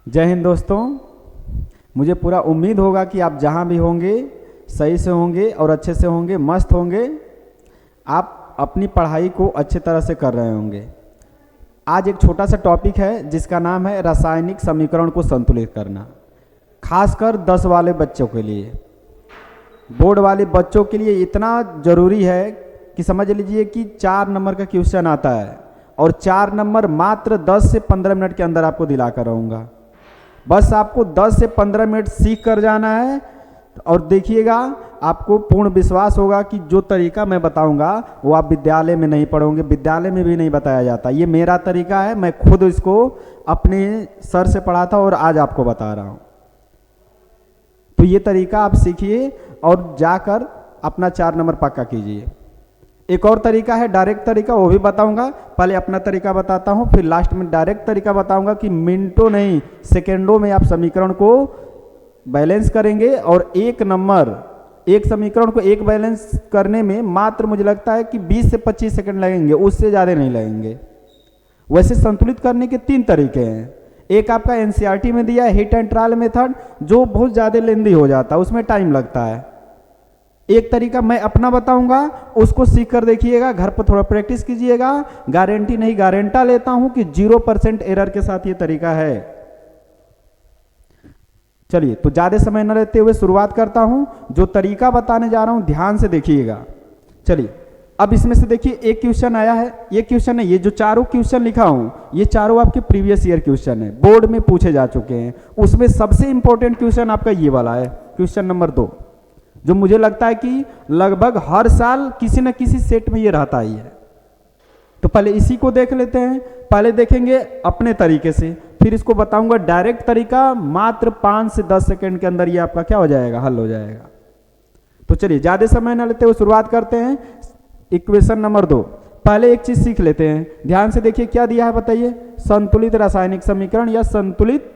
जय हिंद दोस्तों। मुझे पूरा उम्मीद होगा कि आप जहाँ भी होंगे सही से होंगे और अच्छे से होंगे, मस्त होंगे। आप अपनी पढ़ाई को अच्छे तरह से कर रहे होंगे। आज एक छोटा सा टॉपिक है जिसका नाम है रासायनिक समीकरण को संतुलित करना, खासकर 10 वाले बच्चों के लिए। बोर्ड वाले बच्चों के लिए इतना ज़रूरी है कि समझ लीजिए कि 4 नंबर का क्वेश्चन आता है और 4 नंबर मात्र 10 से 15 मिनट के अंदर आपको दिला कर रहूँगा। बस आपको 10 से 15 मिनट सीख कर जाना है और देखिएगा, आपको पूर्ण विश्वास होगा कि जो तरीका मैं बताऊंगा वो आप विद्यालय में नहीं पढ़ोगे, विद्यालय में भी नहीं बताया जाता। ये मेरा तरीका है, मैं खुद इसको अपने सर से पढ़ा था और आज आपको बता रहा हूँ। तो ये तरीका आप सीखिए और जाकर अपना 4 नंबर पक्का कीजिए। एक और तरीका है डायरेक्ट तरीका, वो भी बताऊंगा। पहले अपना तरीका बताता हूँ, फिर लास्ट में डायरेक्ट तरीका बताऊंगा कि मिनटों नहीं सेकेंडों में आप समीकरण को बैलेंस करेंगे। और एक समीकरण को एक बैलेंस करने में मात्र मुझे लगता है कि 20 से 25 सेकंड लगेंगे, उससे ज़्यादा नहीं लगेंगे। वैसे संतुलित करने के 3 तरीके हैं। एक आपका एनसीईआरटी में दिया है हिट एंड ट्रायल मेथड, जो बहुत ज़्यादा लेंदी हो जाता है, उसमें टाइम लगता है। एक तरीका मैं अपना बताऊंगा, उसको सीख कर देखिएगा, घर पर थोड़ा प्रैक्टिस कीजिएगा। गारंटी नहीं, गारंटा लेता हूं कि 0% एरर के साथ ये तरीका है। चलिए, तो ज़्यादा समय न लेते हुए शुरुआत करता हूं। जो तरीका बताने जा रहा हूं ध्यान से देखिएगा। चलिए, अब इसमें से देखिए एक क्वेश्चन आया है। ये क्वेश्चन है, ये जो चारों क्वेश्चन लिखा हूं ये चारों आपके प्रीवियस ईयर क्वेश्चन है, बोर्ड में पूछे जा चुके हैं। उसमें सबसे इंपॉर्टेंट क्वेश्चन आपका ये वाला है, क्वेश्चन नंबर 2, जो मुझे लगता है कि लगभग हर साल किसी न किसी सेट में ये रहता ही है। तो पहले इसी को देख लेते हैं। पहले देखेंगे अपने तरीके से, फिर इसको बताऊंगा डायरेक्ट तरीका। मात्र 5 से 10 सेकंड के अंदर ये आपका क्या हो जाएगा, हल हो जाएगा। तो चलिए, ज़्यादा समय न लेते हुए शुरुआत करते हैं। इक्वेशन नंबर 2, पहले एक चीज सीख लेते हैं। ध्यान से देखिए क्या दिया है, बताइए। संतुलित रासायनिक समीकरण या संतुलित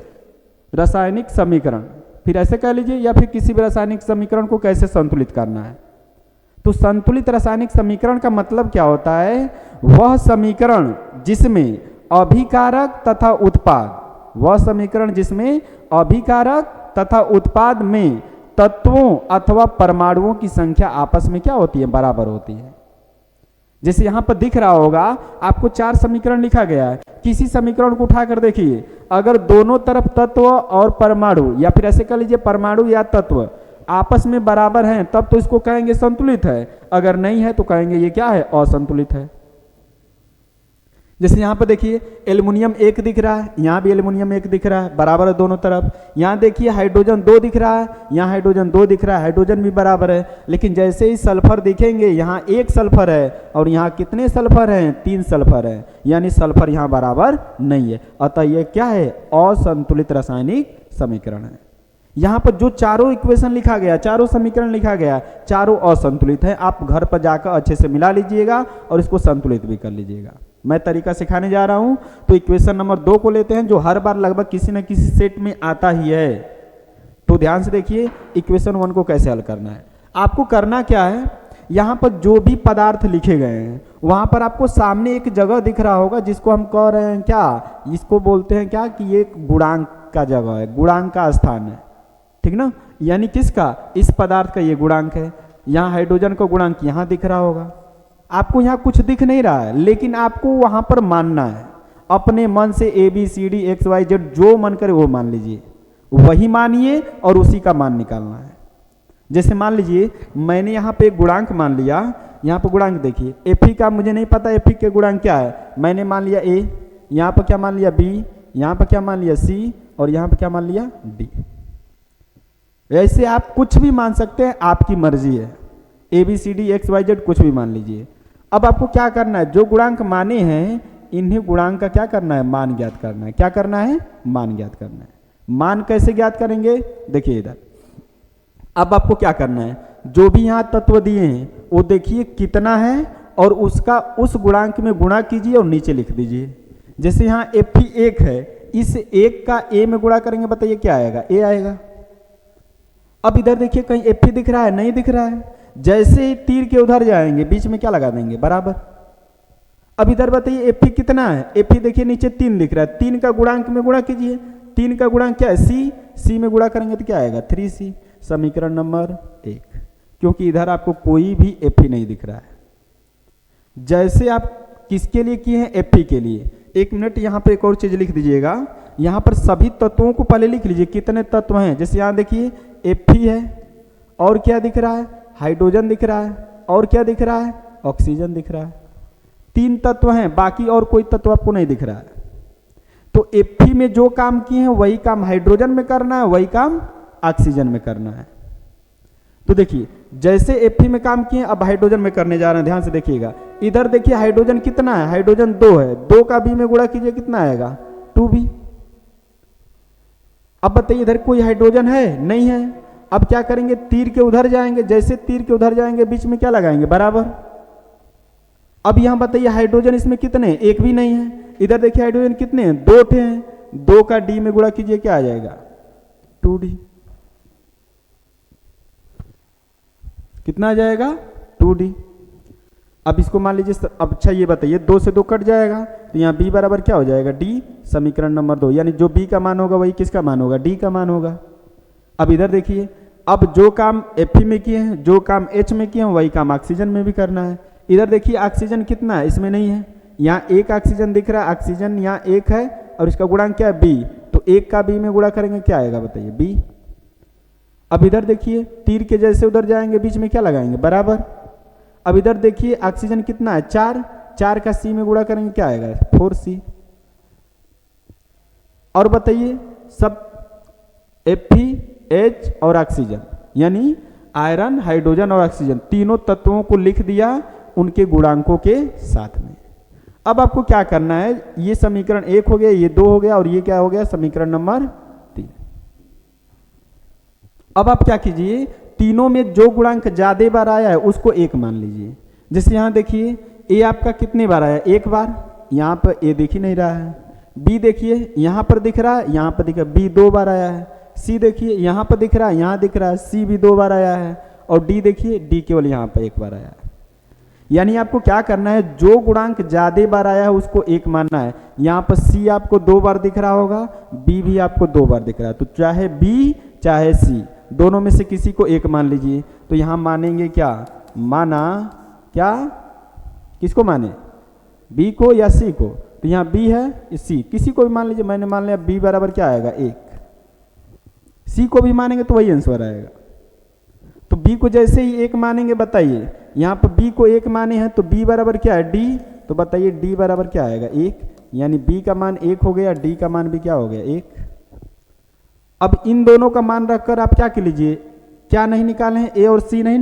रासायनिक समीकरण, फिर ऐसे कह लीजिए, या फिर किसी भी रासायनिक समीकरण को कैसे संतुलित करना है। तो संतुलित रासायनिक समीकरण का मतलब क्या होता है? वह समीकरण जिसमें अभिकारक तथा उत्पाद, वह समीकरण जिसमें अभिकारक तथा उत्पाद में तत्वों अथवा परमाणुओं की संख्या आपस में क्या होती है, बराबर होती है। जैसे यहां पर दिख रहा होगा आपको 4 समीकरण लिखा गया है। किसी समीकरण को उठाकर देखिए, अगर दोनों तरफ तत्व और परमाणु, या फिर ऐसे कह लीजिए परमाणु या तत्व आपस में बराबर हैं, तब तो इसको कहेंगे संतुलित है। अगर नहीं है तो कहेंगे ये क्या है, असंतुलित है। जैसे यहां पर देखिए एल्युमिनियम 1 दिख रहा है, यहां भी एल्युमिनियम 1 दिख रहा है, बराबर है दोनों तरफ। यहां देखिए हाइड्रोजन 2 दिख रहा है, यहां हाइड्रोजन 2 दिख रहा है, हाइड्रोजन भी बराबर है। लेकिन जैसे ही सल्फर दिखेंगे, यहां 1 सल्फर है और यहां कितने सल्फर हैं, 3 सल्फर है, यानी सल्फर यहां बराबर नहीं है। अतः यह क्या है, असंतुलित रासायनिक समीकरण है। यहां पर जो चारों इक्वेशन लिखा गया, चारों समीकरण लिखा गया, चारों असंतुलित है। आप घर पर जाकर अच्छे से मिला लीजिएगा और इसको संतुलित भी कर लीजिएगा। मैं तरीका सिखाने जा रहा हूं। तो इक्वेशन नंबर 2 को लेते हैं, जो हर बार लगभग किसी न किसी सेट में आता ही है। तो ध्यान से देखिए इक्वेशन 1 को कैसे हल करना है। आपको करना क्या है, यहां पर जो भी पदार्थ लिखे गए हैं वहां पर आपको सामने एक जगह दिख रहा होगा जिसको हम कह रहे हैं क्या, इसको बोलते हैं क्या कि ये गुणांक का जगह है, गुणांक का स्थान है, ठीक ना। यानी किसका, इस पदार्थ का ये गुणांक है। यहाँ हाइड्रोजन का गुणांक यहाँ दिख रहा होगा। आपको यहाँ कुछ दिख नहीं रहा है, लेकिन आपको वहां पर मानना है अपने मन से। ABCD XYZ जो मन करे वो मान लीजिए, वही मानिए और उसी का मान निकालना है। जैसे मान लीजिए मैंने यहाँ पे एक गुणांक मान लिया, यहाँ पर गुणांक देखिए Fe का मुझे नहीं पता Fe के गुणांक क्या है, मैंने मान लिया A, यहाँ पर क्या मान लिया B, यहाँ पर क्या मान लिया C और यहाँ पर क्या मान लिया D। ऐसे आप कुछ भी मान सकते हैं, आपकी मर्जी है। ABCD XYZ कुछ भी मान लीजिए। अब आपको क्या करना है, जो गुणांक माने हैं इन्हीं गुणांक का क्या करना है, मान ज्ञात करना है। क्या करना है, मान ज्ञात करना है। मान कैसे ज्ञात करेंगे, देखिए इधर। अब आपको क्या करना है, जो भी यहाँ तत्व दिए हैं वो देखिए कितना है और उसका उस गुणांक में गुणा कीजिए और नीचे लिख दीजिए। जैसे यहाँ Fe 1 है, इस 1 का A में गुणा करेंगे, बताइए क्या आएगा, A आएगा। अब इधर देखिए कहीं Fe दिख रहा है, नहीं दिख रहा है। जैसे ही तीर के उधर जाएंगे बीच में क्या लगा देंगे, बराबर। अब इधर बताइए Fe कितना है, Fe देखिए नीचे 3 दिख रहा है, 3 का गुणांक में गुणा कीजिए, 3 का गुणांक क्या है? सी में गुणा करेंगे तो क्या आएगा? 3C। समीकरण नंबर 1, क्योंकि इधर आपको कोई भी Fe नहीं दिख रहा है। जैसे आप किसके लिए किए हैं? Fe के लिए। 1 मिनट, यहाँ पर एक और चीज लिख दीजिएगा। यहाँ पर सभी तत्वों को पहले लिख लीजिए, कितने तत्व हैं। जैसे यहाँ देखिए Fe है, और क्या दिख रहा है? हाइड्रोजन दिख रहा है, और क्या दिख रहा है? ऑक्सीजन दिख रहा है। 3 तत्व हैं, बाकी और कोई तत्व आपको नहीं दिख रहा है। तो Fe में जो काम किए हैं वही काम हाइड्रोजन में करना है, वही काम ऑक्सीजन में करना है। तो देखिए जैसे Fe में काम किए अब हाइड्रोजन में करने जा रहे हैं, ध्यान से देखिएगा। इधर देखिए हाइड्रोजन कितना है? हाइड्रोजन 2 है, 2 का B में गुणा कीजिए, कितना आएगा? 2B। अब बताइए इधर कोई हाइड्रोजन है? नहीं है। अब क्या करेंगे? तीर के उधर जाएंगे, जैसे तीर के उधर जाएंगे बीच में क्या लगाएंगे? बराबर। अब यहां बताइए हाइड्रोजन इसमें कितने? एक भी नहीं है। इधर देखिए हाइड्रोजन कितने हैं? 2 थे हैं। 2 का D में गुणा कीजिए, क्या आ जाएगा? 2D। कितना आ जाएगा? 2D। अब इसको मान लीजिए, अब अच्छा ये बताइए 2 से 2 कट जाएगा, तो यहाँ B बराबर क्या हो जाएगा? D। समीकरण नंबर 2, यानी जो B का मान होगा वही किसका मान होगा? D का मान होगा। अब इधर देखिए, अब जो काम Fe में किए हैं, जो काम H में किए हैं, वही काम ऑक्सीजन में भी करना है। इधर देखिए ऑक्सीजन कितना है? इसमें नहीं है। यहाँ 1 ऑक्सीजन दिख रहा है, ऑक्सीजन यहाँ 1 है, और इसका गुणांक क्या है? B। तो 1 का B में गुणा करेंगे, क्या आएगा बताइए? B। अब इधर देखिए तीर के जैसे उधर जाएंगे, बीच में क्या लगाएंगे? बराबर। अब इधर देखिए ऑक्सीजन कितना है? 4, 4 का C में गुणा करेंगे, क्या आएगा? 4C। और बताइए सब Fe, H और ऑक्सीजन, यानी आयरन, हाइड्रोजन और ऑक्सीजन, तीनों तत्वों को लिख दिया उनके गुणांकों के साथ में। अब आपको क्या करना है? ये समीकरण 1 हो गया, ये 2 हो गया, और ये क्या हो गया? समीकरण नंबर 3। अब आप क्या कीजिए, तीनों में जो गुणांक ज्यादा बार आया है उसको 1 मान लीजिए। जैसे यहां देखिए A आपका कितने बार आया? 1 बार। यहां पर A दिख ही नहीं रहा है। B देखिए यहां पर दिख रहा है, यहां पर दिख रहा है, B 2 बार आया है। C देखिए यहां पर दिख रहा है, यहां दिख रहा है, C भी 2 बार आया है। और D देखिए, D केवल यहां पर 1 बार आया है। यानी आपको क्या करना है? जो गुणांक ज्यादा बार आया है उसको 1 मानना है। यहां पर C आपको 2 बार दिख रहा होगा, B भी आपको 2 बार दिख रहा है, तो चाहे B चाहे C, दोनों में से किसी को 1 मान लीजिए। तो यहां मानेंगे क्या? माना क्या? किसको माने? B को या C को? तो यहाँ B है, C, किसी को भी मान लीजिए। मैंने मान लिया B बराबर क्या आएगा? 1। C को भी मानेंगे तो वही आंसर आएगा। तो B को जैसे ही 1 मानेंगे, बताइए यहाँ पर B को 1 माने हैं, तो B बराबर क्या है? D। तो बताइए D बराबर क्या आएगा? 1। यानी B का मान 1 हो गया, D का मान भी क्या हो गया? 1। अब इन दोनों का मान रखकर आप क्या कर लीजिए? क्या नहीं निकाले हैं? A और C नहीं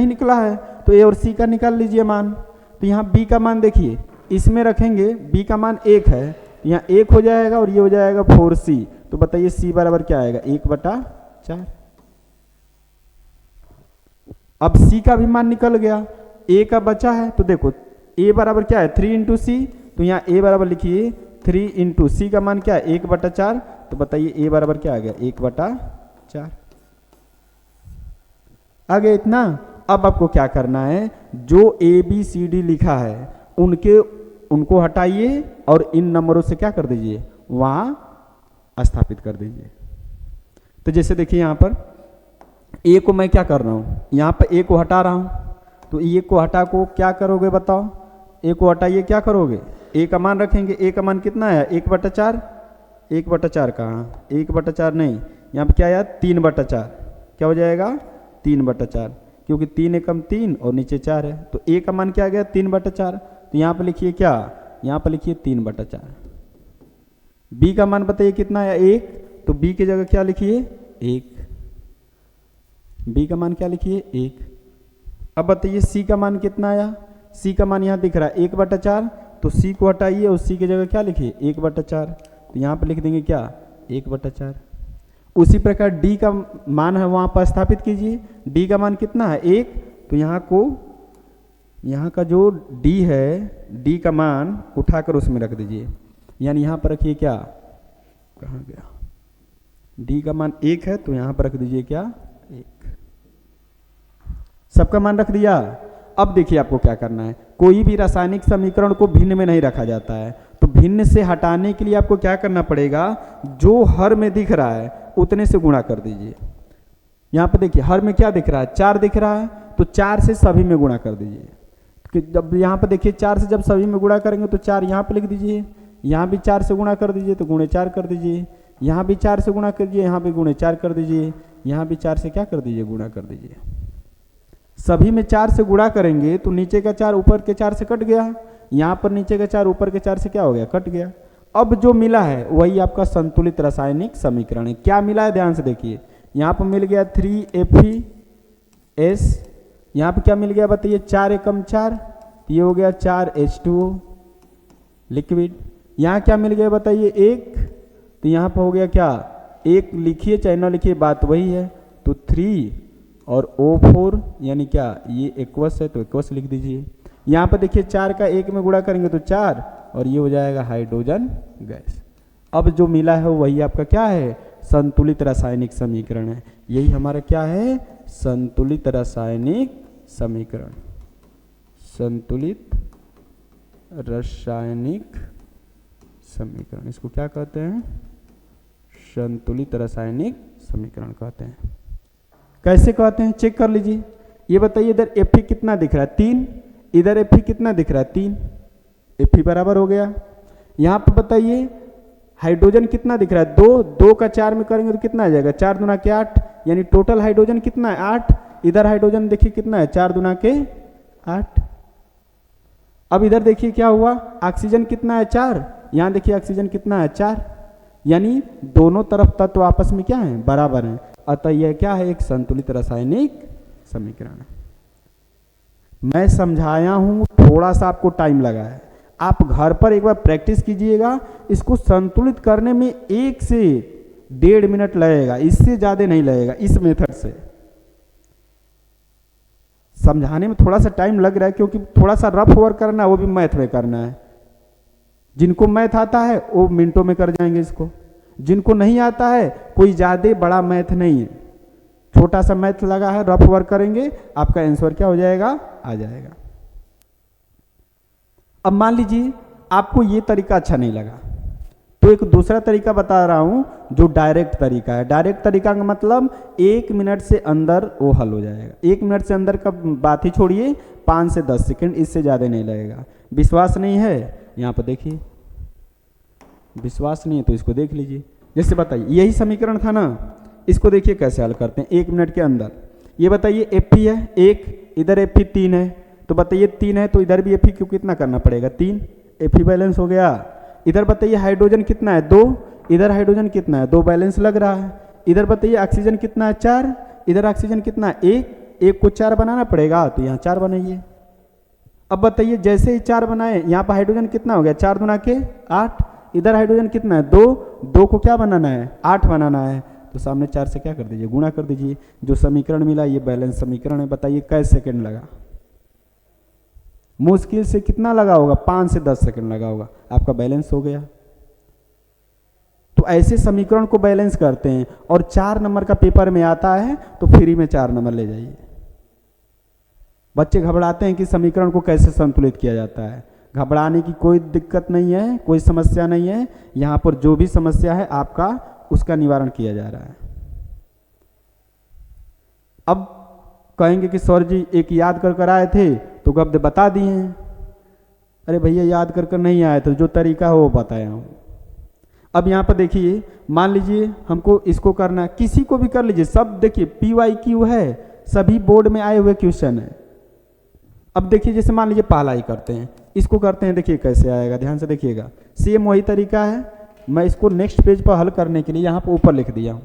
निकला है, तो A और C का निकाल लीजिए मान। तो यहाँ B का मान देखिए, इसमें रखेंगे, B का मान 1 है, यहाँ 1 हो जाएगा और ये हो जाएगा 4C। तो बताइए C बराबर क्या आएगा? 1/4। अब C का भी मान निकल गया, A का बचा है, तो देखो A बराबर क्या है? 3 × C। तो यहाँ A बराबर लिखिए 3 × C का मान क्या है? 1/4। तो बताइए A बराबर क्या आ गया? 1/4 आ गया इतना। अब आपको क्या करना है? जो ABCD लिखा है उनको हटाइए और इन नंबरों से क्या कर दीजिए? वहां स्थापित कर दीजिए। तो जैसे देखिए यहां पर A को मैं क्या कर रहा हूं? यहां पर A को हटा रहा हूं। तो A को हटा को क्या करोगे बताओ? A को हटाइए, क्या करोगे? A का मान रखेंगे। A का मान कितना है? 1/4। 1/4 कहाँ? 1/4 नहीं, यहाँ पर क्या आया? 3/4। क्या हो जाएगा? 3/4, क्योंकि 3 एकम 3 और नीचे 4 है। तो A का मान क्या आ गया? 3/4। तो यहाँ पर लिखिए क्या? यहाँ पर लिखिए 3/4। B का मान बताइए कितना आया? 1। तो B की जगह क्या लिखिए? 1। B का मान क्या लिखिए? 1। अब बताइए C का मान कितना आया? C का मान यहाँ दिख रहा है 1/4। तो C को हटाइए और C की जगह क्या लिखिए? 1/4। तो यहाँ पर लिख देंगे क्या? 1/4। उसी प्रकार D का मान है वहाँ पर स्थापित कीजिए। D का मान कितना है? 1। तो यहाँ का जो D है, D का मान उठाकर उसमें रख दीजिए। यानी यहाँ पर रखिए क्या? कहाँ गया? D का मान 1 है, तो यहाँ पर रख दीजिए क्या? 1। सबका मान रख दिया। अब देखिए आपको क्या करना है, कोई भी रासायनिक समीकरण को भिन्न में नहीं रखा जाता है, तो भिन्न से हटाने के लिए आपको क्या करना पड़ेगा, जो हर में दिख रहा है उतने से गुणा कर दीजिए। यहाँ पे देखिए हर में क्या दिख रहा है, 4 दिख रहा है, तो 4 से सभी में गुणा कर दीजिए। कि जब यहाँ पे देखिए 4 से जब सभी में गुणा करेंगे तो 4 यहाँ पे लिख दीजिए, यहाँ भी 4 से गुणा कर दीजिए तो गुणे 4 कर दीजिए, यहाँ भी 4 से गुणा कीजिए, यहाँ भी गुणे 4 कर दीजिए, यहाँ भी 4 से क्या कर दीजिए, गुणा कर दीजिए। सभी में 4 से गुणा करेंगे तो नीचे का 4 ऊपर के 4 से कट गया, यहाँ पर नीचे का 4 ऊपर के 4 से क्या हो गया, कट गया। अब जो मिला है वही आपका संतुलित रासायनिक समीकरण है। क्या मिला है ध्यान से देखिए, यहाँ पर मिल गया 3FeS, यहाँ पे क्या मिल गया बताइए, 4 एकम 4, ये हो गया 4H2O लिक्विड। यहाँ क्या मिल गया बताइए, 1, तो यहाँ पर हो गया क्या, 1 लिखिए चाहे ना लिखिए बात वही है, तो 3 और O4 यानी क्या, ये एक्वस है तो एक्वस लिख दीजिए। यहाँ पर देखिए 4 का 1 में गुणा करेंगे तो 4 और ये हो जाएगा हाइड्रोजन गैस। अब जो मिला है वही आपका क्या है, संतुलित रासायनिक समीकरण है। यही हमारा क्या है, संतुलित रासायनिक समीकरण। संतुलित रासायनिक समीकरण, इसको क्या कहते हैं, संतुलित रासायनिक समीकरण कहते हैं। कैसे कहते हैं चेक कर लीजिए। ये बताइए इधर Fe कितना दिख रहा है, 3, इधर Fe कितना दिख रहा है, 3, Fe बराबर हो गया। यहाँ पे बताइए हाइड्रोजन कितना दिख रहा है, 2, 2 का 4 में करेंगे तो कितना आ जाएगा, 4 दूना के 8, यानी टोटल हाइड्रोजन कितना है 8। इधर हाइड्रोजन देखिए कितना है, 4 दूना के 8। अब इधर देखिए क्या हुआ, ऑक्सीजन कितना है 4, यहाँ देखिए ऑक्सीजन कितना है 4, यानी दोनों तरफ तत्व आपस में क्या है, बराबर हैं। अतः यह क्या है, एक संतुलित रासायनिक समीकरण है। मैं समझाया हूं, थोड़ा सा आपको टाइम लगा है, आप घर पर एक बार प्रैक्टिस कीजिएगा। इसको संतुलित करने में 1 से 1.5 मिनट लगेगा, इससे ज्यादा नहीं लगेगा। इस मेथड से समझाने में थोड़ा सा टाइम लग रहा है क्योंकि थोड़ा सा रफ वर्क करना है, वो भी मैथ में करना है। जिनको मैथ आता है वो मिनटों में कर जाएंगे इसको, जिनको नहीं आता है कोई ज्यादा बड़ा मैथ नहीं है, छोटा सा मैथ लगा है, रफ वर्क करेंगे आपका आंसर क्या हो जाएगा, आ जाएगा। अब मान लीजिए आपको ये तरीका अच्छा नहीं लगा तो एक दूसरा तरीका बता रहा हूं जो डायरेक्ट तरीका है। डायरेक्ट तरीका का मतलब 1 मिनट से अंदर वो हल हो जाएगा। 1 मिनट से अंदर का बात ही छोड़िए, 5 से 10 सेकंड, इससे ज़्यादा नहीं लगेगा। विश्वास नहीं है यहाँ पर देखिए, विश्वास नहीं है तो इसको देख लीजिए। जैसे बताइए यही समीकरण था ना, इसको देखिए कैसे हल करते हैं 1 मिनट के अंदर। ये बताइए Fe है 1, इधर Fe 3 है, तो बताइए 3 है तो इधर भी Fe क्यों कितना करना पड़ेगा 3, Fe बैलेंस हो गया। इधर बताइए हाइड्रोजन कितना है 2, इधर हाइड्रोजन कितना है 2, बैलेंस लग रहा है। इधर बताइए ऑक्सीजन कितना है 4, इधर ऑक्सीजन कितना है 1, 1 को 4 बनाना पड़ेगा तो यहाँ 4 बनाइए। अब बताइए जैसे ही 4 बनाए यहाँ पर हाइड्रोजन कितना हो गया 4 दूना के 8, इधर हाइड्रोजन कितना है 2, 2 को क्या बनाना है 8 बनाना है, तो सामने 4 से क्या कर दीजिए गुणा कर दीजिए। जो समीकरण मिला ये बैलेंस समीकरण है। बताइए कै सेकंड लगा, मुश्किल से कितना लगा होगा 5 से 10 सेकंड लगा होगा, आपका बैलेंस हो गया। तो ऐसे समीकरण को बैलेंस करते हैं और 4 नंबर का पेपर में आता है तो फ्री में 4 नंबर ले जाइए। बच्चे घबराते हैं कि समीकरण को कैसे संतुलित किया जाता है, घबराने की कोई दिक्कत नहीं है, कोई समस्या नहीं है। यहाँ पर जो भी समस्या है आपका उसका निवारण किया जा रहा है। अब कहेंगे कि सर जी एक याद कर आए थे तो गब्द बता दिए हैं। अरे भैया याद कर नहीं आए तो जो तरीका है वो बताया हूँ। अब यहाँ पर देखिए मान लीजिए हमको इसको करना है, किसी को भी कर लीजिए, सब देखिए PYQ है, सभी बोर्ड में आए हुए क्वेश्चन है। अब देखिए जैसे मान लीजिए पहला ही करते हैं, इसको करते हैं, देखिए कैसे आएगा, ध्यान से देखिएगा। सेम वही तरीका है, मैं इसको नेक्स्ट पेज पर हल करने के लिए यहाँ पर ऊपर लिख दिया हूँ।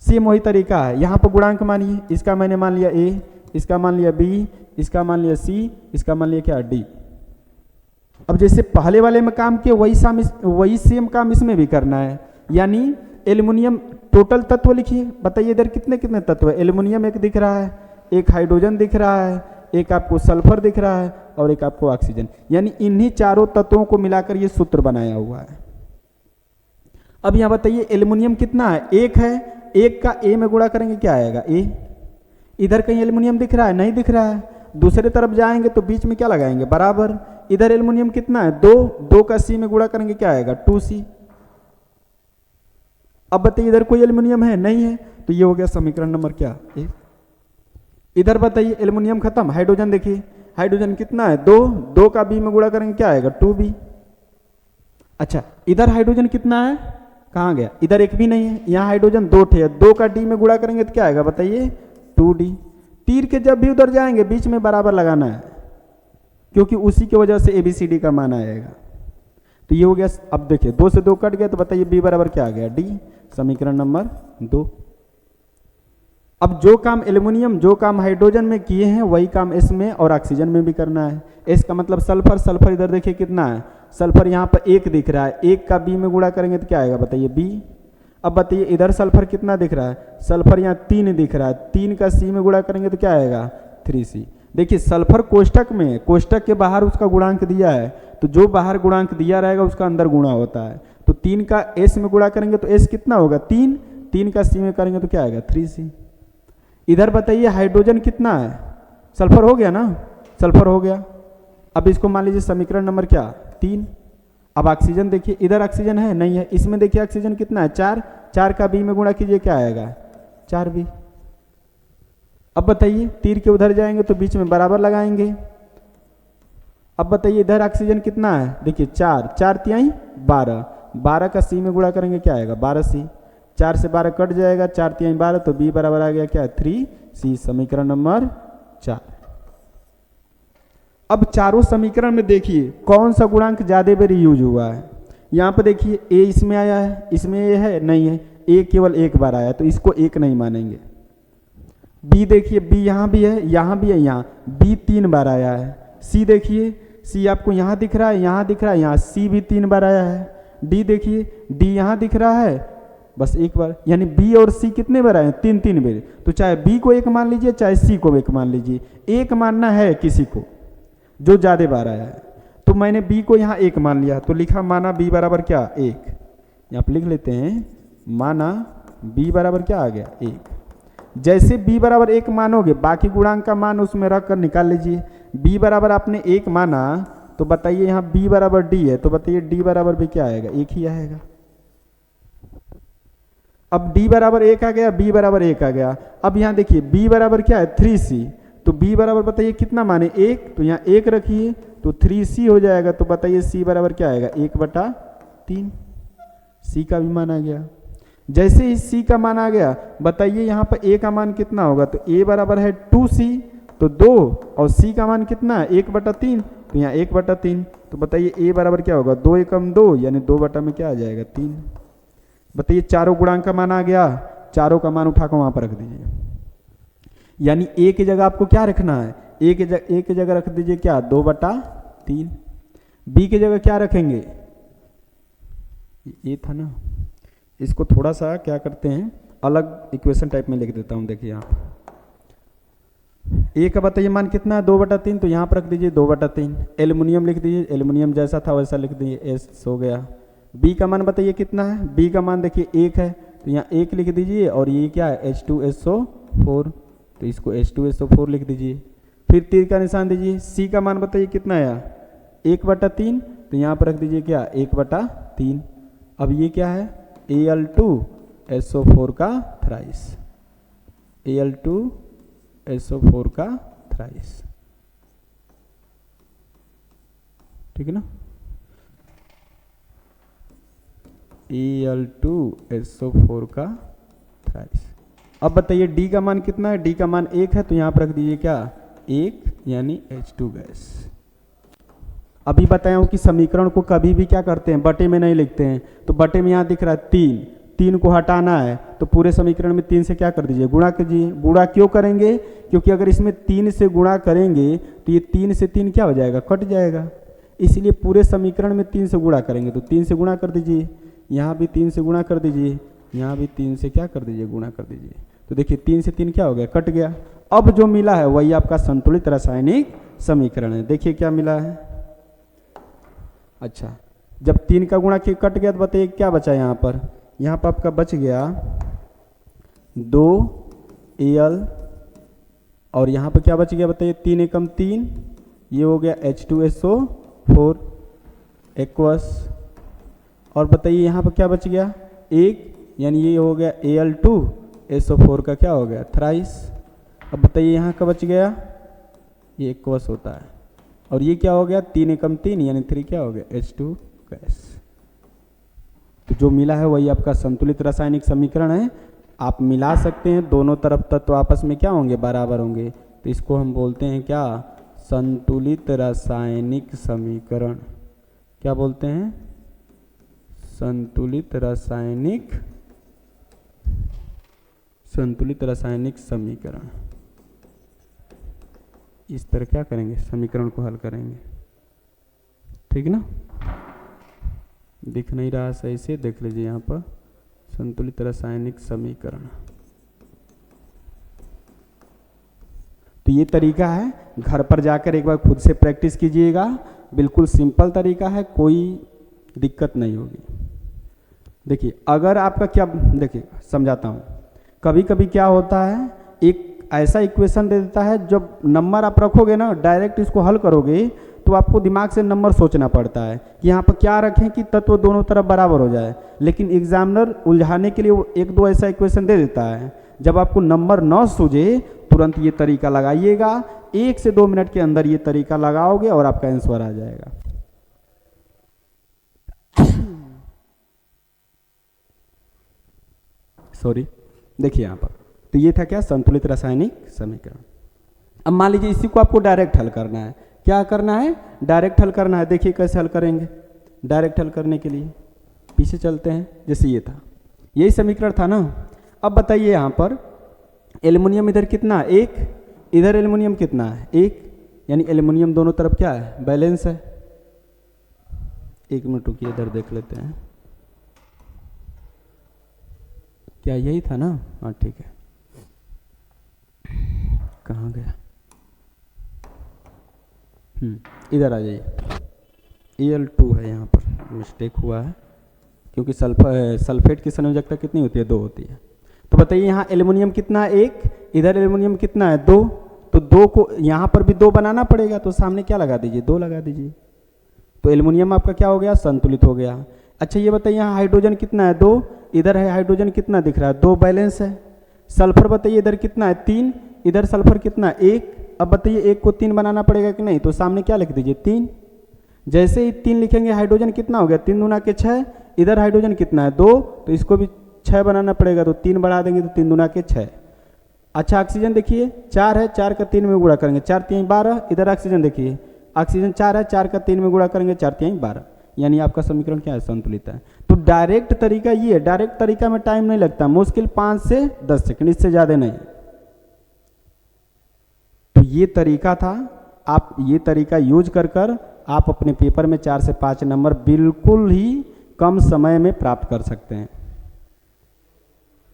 सेम वही तरीका है, यहाँ पर गुणांक मानिए, इसका मैंने मान लिया A, इसका मान लिया B, इसका मान लिया C, इसका मान लिया क्या D। अब जैसे पहले वाले में काम किया वही सेम काम इसमें भी करना है। यानी एल्युमिनियम टोटल तत्व लिखिए, बताइए इधर कितने कितने तत्व है। एल्युमिनियम एक दिख रहा है, एक हाइड्रोजन दिख रहा है, एक आपको सल्फर दिख रहा है और एक आपको ऑक्सीजन, यानी इन्हीं चारों तत्वों को मिलाकर ये सूत्र बनाया हुआ है। अब यहाँ बताइए एल्युमिनियम कितना है, 1 है, 1 का A में गुणा करेंगे क्या आएगा A। इधर कहीं एल्युमिनियम दिख रहा है, नहीं दिख रहा है, दूसरे तरफ जाएंगे तो बीच में क्या लगाएंगे, बराबर। इधर एल्युमिनियम कितना है, 2, 2 का C में गुणा करेंगे क्या आएगा, 2C। अब बताइए इधर कोई एल्युमिनियम है, नहीं है, तो ये हो गया समीकरण नंबर क्या, 1। इधर बताइए एल्युमिनियम खत्म, हाइड्रोजन देखिए, हाइड्रोजन कितना है, 2, 2 का B में गुणा करेंगे क्या आएगा, 2B। अच्छा इधर हाइड्रोजन कितना है, कहाँ गया, इधर एक भी नहीं है, यहाँ हाइड्रोजन 2 थे, 2 का D में गुणा करेंगे तो क्या आएगा बताइए, 2D। तीर के जब भी उधर जाएंगे बीच में बराबर लगाना है, क्योंकि उसी की वजह से ABCD का मान आएगा। तो ये हो गया। अब देखिए 2 से 2 कट गया, तो बताइए B बराबर क्या आ गया, D, समीकरण नंबर 2। अब जो काम एल्युमिनियम, जो काम हाइड्रोजन में किए हैं वही काम इसमें और ऑक्सीजन में भी करना है। इसका मतलब सल्फर, सल्फर इधर देखिए कितना है, सल्फर यहाँ पर 1 दिख रहा है, 1 का B में गुणा करेंगे तो क्या आएगा बताइए, B। अब बताइए इधर सल्फर कितना दिख रहा है, सल्फर यहाँ 3 दिख रहा है, 3 का C में गुणा करेंगे तो क्या आएगा, 3C। देखिए सल्फर कोष्टक में, कोष्टक के बाहर उसका गुणांक दिया है, तो जो बाहर गुणांक दिया रहेगा उसका अंदर गुणा होता है। तो 3 का S में गुणा करेंगे तो S कितना होगा, 3, 3 का C में करेंगे तो क्या आएगा, 3C। इधर बताइए हाइड्रोजन कितना है, सल्फर हो गया ना, सल्फर हो गया। अब इसको मान लीजिए समीकरण नंबर क्या, 3। अब ऑक्सीजन देखिए, इधर ऑक्सीजन है, नहीं है, इसमें देखिए ऑक्सीजन कितना है, 4, 4 का B में गुणा कीजिए क्या आएगा, 4B। अब बताइए तीर के उधर जाएंगे तो बीच में बराबर लगाएंगे। अब बताइए इधर ऑक्सीजन कितना है, देखिए 4, 4 तिहाई 12, 12 का C में गुणा करेंगे क्या आएगा, 12C। 4 से 12 कट जाएगा, 4 तिहाई 12, तो B बराबर आ गया क्या, 3C, समीकरण नंबर 4। अब चारों समीकरण में देखिए कौन सा गुणांक ज्यादा बार यूज हुआ है। यहाँ पे देखिए A इसमें आया है, इसमें A है, नहीं है, A केवल 1 बार आया, तो इसको 1 नहीं मानेंगे। B देखिए, B यहाँ भी है, यहाँ भी है, यहाँ B 3 बार आया है। C देखिए, C आपको यहाँ दिख रहा है, यहाँ दिख रहा है, यहाँ C भी 3 बार आया है। D देखिए, D यहाँ दिख रहा है, बस 1 बार, यानी B और C कितने बार आए, 3 बार। तो चाहे B को 1 मान लीजिए, चाहे C को 1 मान लीजिए, 1 मानना है किसी को जो ज्यादा बार आया है। तो मैंने B को यहाँ 1 मान लिया, तो लिखा माना B बराबर क्या, 1। यहाँ पर लिख लेते हैं, माना B बराबर क्या आ गया, 1। जैसे B बराबर 1 मानोगे, बाकी गुणांक का मान उसमें रख कर निकाल लीजिए। B बराबर आपने 1 माना, तो बताइए यहाँ B बराबर D है, तो बताइए D बराबर भी क्या आएगा, 1 ही आएगा। अब D बराबर 1 आ गया, B बराबर 1 आ गया। अब यहाँ देखिए B बराबर क्या है, 3C, तो B बराबर बताइए कितना माने, 1, तो यहाँ 1 रखिए, तो 3C हो जाएगा। तो बताइए C बराबर क्या आएगा, 1/3, C का भी मान आ गया। जैसे ही C का मान आ गया, बताइए यहाँ पर A का मान कितना होगा, तो A बराबर है 2C, तो 2, और C का मान कितना है, 1/3, तो यहाँ 1/3, तो बताइए A बराबर क्या होगा, 2 एकम 2, यानी 2 में क्या आ जाएगा, 3। बताइए चारों गुणांक का मान आ गया, चारों का मान उठाकर वहां पर रख दीजिए। यानी A की जगह आपको क्या रखना है, A की जगह रख दीजिए क्या, 2/3। B की जगह क्या रखेंगे, ये था ना, इसको थोड़ा सा क्या करते हैं, अलग इक्वेशन टाइप में लिख देता हूं। देखिए यहाँ A का बताइए मान कितना है, 2/3, तो यहाँ पर रख दीजिए 2/3। एल्युमिनियम लिख दीजिए, एल्युमिनियम जैसा था वैसा लिख दीजिए, S हो गया। B का मान बताइए कितना है, B का मान देखिए 1 है, तो यहाँ 1 लिख दीजिए, और ये क्या है, H2SO4, तो इसको H2SO4 लिख दीजिए। फिर तीर का निशान दीजिए। C का मान बताइए कितना है, 1/3, तो यहाँ पर रख दीजिए क्या, 1/3। अब ये क्या है, Al2SO4 का थ्राइस, Al2SO4 का थ्राइस, ठीक है ना, Al2SO4 का थ्राइस। अब बताइए D का मान कितना है, D का मान 1 है, तो यहाँ पर रख दीजिए क्या, 1, यानी H2 गैस। अभी बताया हूँ कि समीकरण को कभी भी क्या करते हैं, बटे में नहीं लिखते हैं। तो बटे में यहाँ दिख रहा है 3, 3 को हटाना है, तो पूरे समीकरण में 3 से क्या कर दीजिए, गुणा कीजिए। गुणा क्यों करेंगे, क्योंकि अगर इसमें 3 से गुणा करेंगे तो ये 3 से 3 क्या हो जाएगा, कट जाएगा, इसलिए पूरे समीकरण में 3 से गुणा करेंगे। तो 3 से गुणा कर दीजिए, यहाँ भी 3 से गुणा कर दीजिए, यहाँ भी 3 से क्या कर दीजिए, गुणा कर दीजिए। तो देखिए 3 से 3 क्या हो गया, कट गया। अब जो मिला है वही आपका संतुलित रासायनिक समीकरण है। देखिए क्या मिला है, अच्छा जब 3 का गुणा कट गया तो बताइए क्या बचा, यहाँ पर आपका बच गया 2Al और यहाँ पर क्या बच गया बताइए, 3 एकम 3, ये हो गया H2SO4 एक्वस। और बताइए यहाँ पर क्या बच गया, 1, यानी ये हो गया Al2SO4 का क्या हो गया, थ्राइस। अब बताइए यहाँ का बच गया, ये एक्वस होता है। और ये क्या हो गया, 3 एकम 3 यानी 3 क्या हो गया, H2 गैस। तो जो मिला है वही आपका संतुलित रासायनिक समीकरण है। आप मिला सकते हैं, दोनों तरफ तत्व आपस में क्या होंगे, बराबर होंगे। तो इसको हम बोलते हैं क्या, संतुलित रासायनिक समीकरण। क्या बोलते हैं, संतुलित रासायनिक समीकरण। इस तरह क्या करेंगे, समीकरण को हल करेंगे, ठीक ना। दिख नहीं रहा सही से, देख लीजिए यहाँ पर संतुलित रासायनिक समीकरण। तो ये तरीका है, घर पर जाकर एक बार खुद से प्रैक्टिस कीजिएगा। बिल्कुल सिंपल तरीका है, कोई दिक्कत नहीं होगी। देखिए अगर आपका क्या, देखिए समझाता हूँ। कभी कभी क्या होता है, एक ऐसा इक्वेशन दे देता है, जब नंबर आप रखोगे ना, डायरेक्ट इसको हल करोगे तो आपको दिमाग से नंबर सोचना पड़ता है कि यहाँ पर क्या रखें कि तत्व दोनों तरफ बराबर हो जाए। लेकिन एग्जामिनर उलझाने के लिए वो 1-2 ऐसा इक्वेशन दे देता है। जब आपको नंबर न सूझे तुरंत ये तरीका लगाइएगा, 1 से 2 मिनट के अंदर ये तरीका लगाओगे और आपका आंसर आ जाएगा। सॉरी, देखिए यहाँ पर तो ये था क्या, संतुलित रासायनिक समीकरण। अब मान लीजिए इसी को आपको डायरेक्ट हल करना है। क्या करना है, डायरेक्ट हल करना है। देखिए कैसे हल करेंगे। डायरेक्ट हल करने के लिए पीछे चलते हैं, जैसे ये था, यही समीकरण था ना। अब बताइए यहाँ पर एल्युमिनियम इधर कितना है, 1, इधर एल्युमिनियम कितना है, 1, यानी एल्युमिनियम दोनों तरफ क्या है, बैलेंस है। 1 मिनट रुकिए, इधर देख लेते हैं, क्या यही था ना, हाँ ठीक है। कहाँ गया, इधर आ जाइए। Al2 है, यहाँ पर मिस्टेक हुआ है क्योंकि सल्फेट की संयोजकता कितनी होती है, 2 होती है। तो बताइए यहाँ एल्युमिनियम कितना है, 1, इधर एल्युमिनियम कितना है, 2। तो 2 को यहाँ पर भी 2 बनाना पड़ेगा, तो सामने क्या लगा दीजिए, 2 लगा दीजिए। तो एल्युमिनियम आपका क्या हो गया, संतुलित हो गया। अच्छा ये बताइए यहाँ हाइड्रोजन कितना है, 2, इधर है हाइड्रोजन कितना दिख रहा है, 2, बैलेंस है। सल्फर बताइए इधर कितना है, 3, इधर सल्फर कितना है, 1। अब बताइए 1 को 3 बनाना पड़ेगा कि नहीं, तो सामने क्या लिख दीजिए, 3। जैसे ही 3 लिखेंगे हाइड्रोजन कितना हो गया, 3 दूना के 6, इधर हाइड्रोजन कितना है, 2, तो इसको भी 6 बनाना पड़ेगा, तो 3 बढ़ा देंगे तो 3 दूना के 6। अच्छा ऑक्सीजन देखिए 4 है, 4 का 3 में गुणा करेंगे 4 3 12। इधर ऑक्सीजन देखिए, ऑक्सीजन 4 है, 4 का 3 में गुणा करेंगे 4 3 12, यानी आपका समीकरण क्या है, संतुलित है। तो डायरेक्ट तरीका ये है, डायरेक्ट तरीका में टाइम नहीं लगता, मुश्किल 5 से 10 सेकंड, इससे ज़्यादा नहीं। तो ये तरीका था, आप ये तरीका यूज कर आप अपने पेपर में 4 से 5 नंबर बिल्कुल ही कम समय में प्राप्त कर सकते हैं।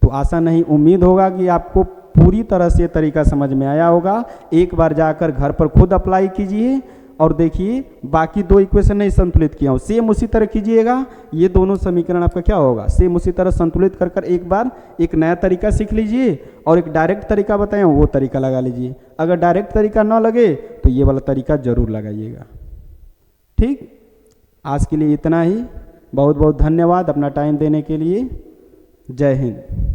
तो आशा नहीं, उम्मीद होगा कि आपको पूरी तरह से तरीका समझ में आया होगा। एक बार जाकर घर पर खुद अप्लाई कीजिए और देखिए, बाकी 2 इक्वेशन नहीं संतुलित किया हूँ, सेम उसी तरह कीजिएगा। ये दोनों समीकरण आपका क्या होगा, सेम उसी तरह संतुलित कर एक बार एक नया तरीका सीख लीजिए और एक डायरेक्ट तरीका बताया हूँ वो तरीका लगा लीजिए। अगर डायरेक्ट तरीका ना लगे तो ये वाला तरीका जरूर लगाइएगा। ठीक, आज के लिए इतना ही। बहुत बहुत धन्यवाद अपना टाइम देने के लिए। जय हिंद।